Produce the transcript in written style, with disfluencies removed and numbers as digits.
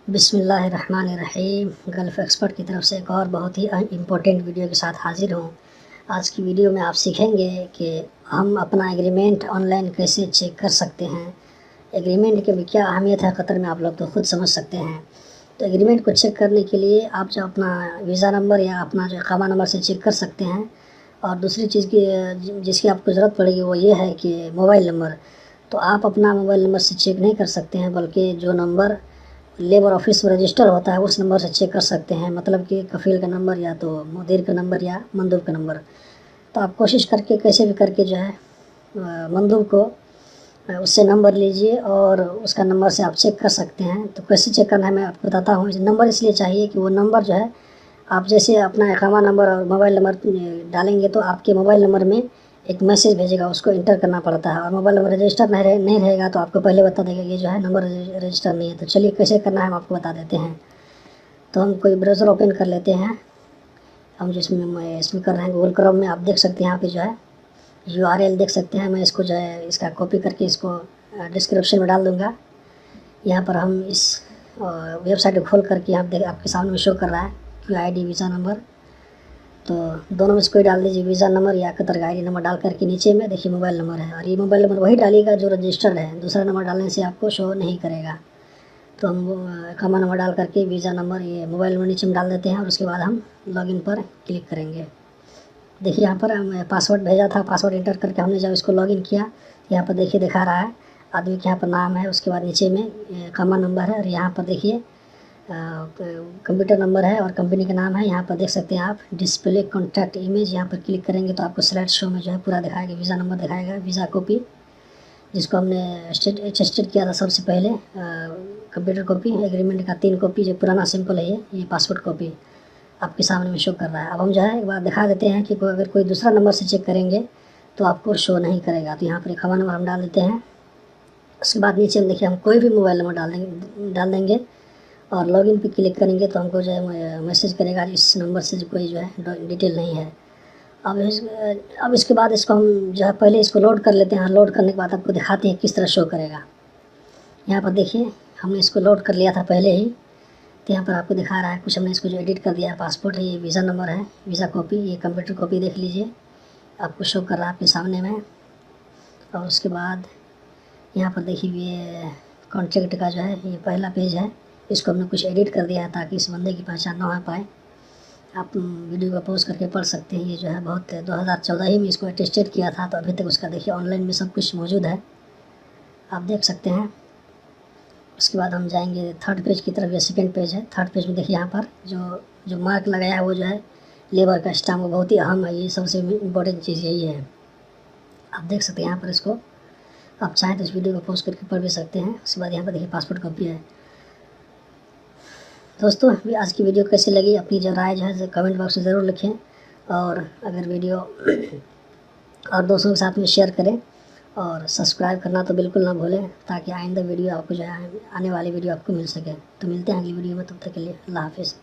बिस्मिल्लाहिर्रहमानिर्रहीम। Gulf expert की तरफ से एक और बहुत ही इम्पोर्टेंट वीडियो के साथ हाज़िर हूँ। आज की वीडियो में आप सीखेंगे कि हम अपना एग्रीमेंट ऑनलाइन कैसे चेक कर सकते हैं। एग्रीमेंट की क्या अहमियत है कतर में आप लोग तो ख़ुद समझ सकते हैं। तो एग्रीमेंट को चेक करने के लिए आप जो अपना वीज़ा नंबर या अपना जो इक़ामा नंबर से चेक कर सकते हैं। और दूसरी चीज़ की जिसकी आपको ज़रूरत पड़ेगी वो ये है कि मोबाइल नंबर। तो आप अपना मोबाइल नंबर से चेक नहीं कर सकते हैं, बल्कि जो नंबर लेबर ऑफिस में रजिस्टर होता है उस नंबर से चेक कर सकते हैं। मतलब कि कफ़ील का नंबर या तो मुदीर का नंबर या मंदूब का नंबर। तो आप कोशिश करके कैसे भी करके जो है मंदूब को उससे नंबर लीजिए और उसका नंबर से आप चेक कर सकते हैं। तो कैसे चेक करना है मैं आपको बताता हूँ। नंबर इसलिए चाहिए कि वो नंबर जो है आप जैसे अपना इक़ामा नंबर और मोबाइल नंबर डालेंगे तो आपके मोबाइल नंबर में एक मैसेज भेजेगा, उसको इंटर करना पड़ता है। और मोबाइल नंबर रजिस्टर नहीं रहेगा तो आपको पहले बता देगा ये जो है नंबर रजिस्टर नहीं है। तो चलिए कैसे करना है हम आपको बता देते हैं। तो हम कोई ब्राउज़र ओपन कर लेते हैं। हम इसमें कर रहे हैं गूगल क्रोम में। आप देख सकते हैं यहाँ पे जो है URL देख सकते हैं। मैं इसको जो है इसका कॉपी करके इसको डिस्क्रिप्शन में डाल दूँगा। यहाँ पर हम इस वेबसाइट को खोल करके यहाँ आपके सामने में शो कर रहा है QID वीज़ा नंबर। तो दोनों में से कोई डाल दीजिए, वीज़ा नंबर या कतर का ID नंबर डाल करके नीचे में देखिए मोबाइल नंबर है। और ये मोबाइल नंबर वही डालिएगा जो रजिस्टर्ड है, दूसरा नंबर डालने से आपको शो नहीं करेगा। तो हम इक़ामा नंबर डाल करके वीज़ा नंबर ये मोबाइल नंबर नीचे में डाल देते हैं और उसके बाद हम लॉगिन पर क्लिक करेंगे। देखिए यहाँ पर हम पासवर्ड भेजा था, पासवर्ड इंटर करके हमने जब इसको लॉगिन किया यहाँ पर देखिए दिखा रहा है आदमी के यहाँ पर नाम है, उसके बाद नीचे में इक़ामा नंबर है और यहाँ पर देखिए कंप्यूटर नंबर है और कंपनी का नाम है। यहाँ पर देख सकते हैं आप डिस्प्ले कॉन्टैक्ट इमेज। यहाँ पर क्लिक करेंगे तो आपको स्लाइड शो में जो है पूरा दिखाएगा, वीज़ा नंबर दिखाएगा, वीज़ा कॉपी जिसको हमने अटेस्टेड किया था सबसे पहले, कंप्यूटर कॉपी, एग्रीमेंट का 3 कॉपी जो पुराना सिंपल है ये पासपोर्ट कॉपी आपके सामने में शो कर रहा है। अब हम जो है एक बार दिखा देते हैं कि अगर कोई दूसरा नंबर से चेक करेंगे तो आपको शो नहीं करेगा। तो यहाँ पर इक़ामा नंबर हम डाल देते हैं। उसके बाद नीचे हम देखिए हम कोई भी मोबाइल नंबर डाल देंगे और लॉगिन पे क्लिक करेंगे तो हमको जो है मैसेज करेगा इस नंबर से कोई जो है डिटेल नहीं है। अब इसके बाद इसको हम जो है पहले इसको लोड कर लेते हैं। लोड करने के बाद आपको दिखाते हैं किस तरह शो करेगा। यहाँ पर देखिए हमने इसको लोड कर लिया था पहले ही। तो यहाँ पर आपको दिखा रहा है कुछ हमने इसको जो एडिट कर दिया है। पासपोर्ट है, ये वीज़ा नंबर है, वीज़ा कॉपी, ये कंप्यूटर कॉपी देख लीजिए आपको शो कर रहा है आपके सामने में। और उसके बाद यहाँ पर देखिए ये कॉन्टैक्ट का जो है ये पहला पेज है, इसको हमने कुछ एडिट कर दिया है ताकि इस बंदे की पहचान ना हो पाए। आप वीडियो को पॉज करके पढ़ सकते हैं। ये जो है बहुत 2014 ही में इसको अटेस्टेड किया था, तो अभी तक उसका देखिए ऑनलाइन में सब कुछ मौजूद है, आप देख सकते हैं। उसके बाद हम जाएंगे थर्ड पेज की तरफ। या सेकंड पेज है। थर्ड पेज में देखिए यहाँ पर जो मार्क लगाया है वो जो है लेबर का स्टाम्प, वो बहुत ही अहम है। ये सबसे इम्पोर्टेंट चीज़ यही है। आप देख सकते हैं यहाँ पर इसको, आप चाहें तो इस वीडियो को पॉज करके पढ़ भी सकते हैं। उसके बाद यहाँ पर देखिए पासपोर्ट कॉपी है। दोस्तों आज की वीडियो कैसी लगी अपनी जो राय जो है कमेंट बॉक्स में ज़रूर लिखें। और अगर वीडियो और दोस्तों के साथ में शेयर करें और सब्सक्राइब करना तो बिल्कुल ना भूलें, ताकि आइंदा वीडियो आपको जो है आने वाली वीडियो आपको मिल सके। तो मिलते हैं अगली वीडियो में, तब तक के लिए अल्लाह हाफिज़।